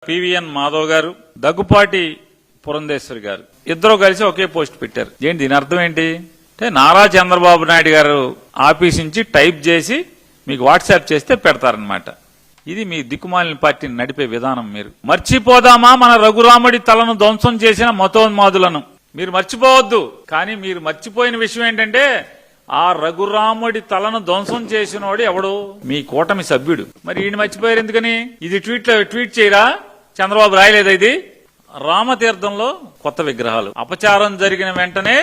PVN Madhav గారు, దగ్గుపాటి పురంధేశ్వరి గారు ఇద్దరు కలిసి ఒకే పోస్ట్ పెట్టారు. ఏంటి దీని అర్థం ఏంటి అంటే నారా చంద్రబాబు నాయుడు గారు ఆఫీస్ నుంచి టైప్ చేసి మీకు వాట్సాప్ చేస్తే పెడతారనమాట. ఇది మీ దిక్కుమాలిన పార్టీని నడిపే విధానం. మీరు మర్చిపోదామా మన రఘురాముడి తలను ధ్వంసం చేసిన మతోన్మాదులను? మీరు మర్చిపోవద్దు. కానీ మీరు మర్చిపోయిన విషయం ఏంటంటే ఆ రఘురాముడి తలను ధ్వంసం చేసినోడు ఎవడు? మీ కూటమి సభ్యుడు. మరి ఈయన మర్చిపోయారు ఎందుకని? ఇది ట్వీట్ చేయరా? చంద్రబాబు రాయలేదా ఇది? రామతీర్థంలో కొత్త విగ్రహాలు అపచారం జరిగిన వెంటనే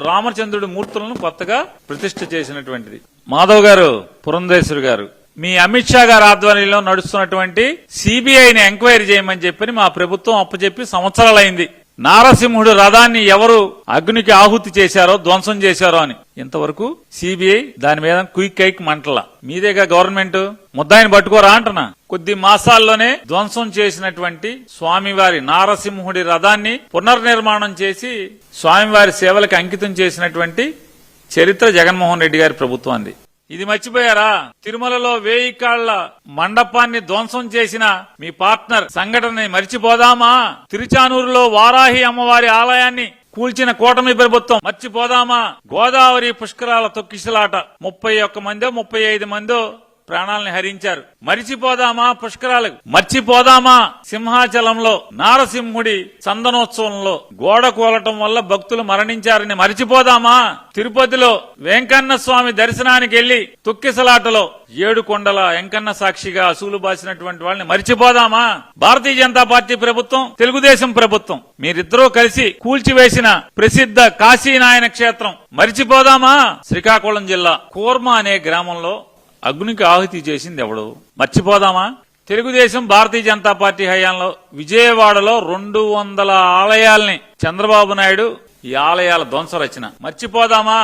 రామచంద్రుడి మూర్తులను కొత్తగా ప్రతిష్ఠ చేసినటువంటిది. మాధవ్ గారు, పురంధేశ్వరి గారు, మీ అమిత్ షా గారి ఆధ్వర్యంలో నడుస్తున్నటువంటి సిబిఐని ఎంక్వైరీ చేయమని చెప్పని మా ప్రభుత్వం అప్పచెప్పి సంవత్సరాలైంది. నారసింహుడు రథాన్ని ఎవరు అగ్నికి ఆహుతి చేశారో, ధ్వంసం చేశారో అని ఇంతవరకు సిబిఐ దాని మీద క్విక్ మంటల. మీదేగా గవర్నమెంట్, ముద్దాయిని పట్టుకోరా అంటున్నా. కొద్ది మాసాల్లోనే ధ్వంసం చేసినటువంటి స్వామివారి నారసింహుడి రథాన్ని పునర్నిర్మాణం చేసి స్వామివారి సేవలకు అంకితం చేసినటువంటి చరిత్ర జగన్మోహన్ రెడ్డి గారి ప్రభుత్వాన్ని. ఇది మర్చిపోయారా? తిరుమలలో 1000 కాళ్ల మండపాన్ని ధ్వంసం చేసిన మీ పార్ట్నర్ సంఘటనని మర్చిపోదామా? తిరుచానూరులో వారాహి అమ్మవారి ఆలయాన్ని కూల్చిన కూటమి ప్రభుత్వం మర్చిపోదామా? గోదావరి పుష్కరాల తొక్కిసలాట 31 మందో 35 మందో ప్రాణాలను హరించారు. మరిచిపోదామా పుష్కరాలకు? మర్చిపోదామా సింహాచలంలో నారసింహుడి చందనోత్సవంలో గోడ కూలటం వల్ల భక్తులు మరణించారని మరిచిపోదామా? తిరుపతిలో వెంకన్న స్వామి దర్శనానికి వెళ్లి తొక్కిసలాటలో 7 కొండల వెంకన్న సాక్షిగా అసూలు బాసినటువంటి వాళ్ళని మరిచిపోదామా? భారతీయ జనతా పార్టీ ప్రభుత్వం, తెలుగుదేశం ప్రభుత్వం మీరిద్దరూ కలిసి కూల్చివేసిన ప్రసిద్ధ కాశీనాయన క్షేత్రం మరిచిపోదామా? శ్రీకాకుళం జిల్లా కూర్మ అనే గ్రామంలో అగ్నికి ఆహుతి చేసింది ఎవడు? మర్చిపోదామా? తెలుగుదేశం భారతీయ జనతా పార్టీ హయాంలో విజయవాడలో 200 ఆలయాల్ని చంద్రబాబు నాయుడు ఈ ఆలయాల ధ్వంస రచన మర్చిపోదామా?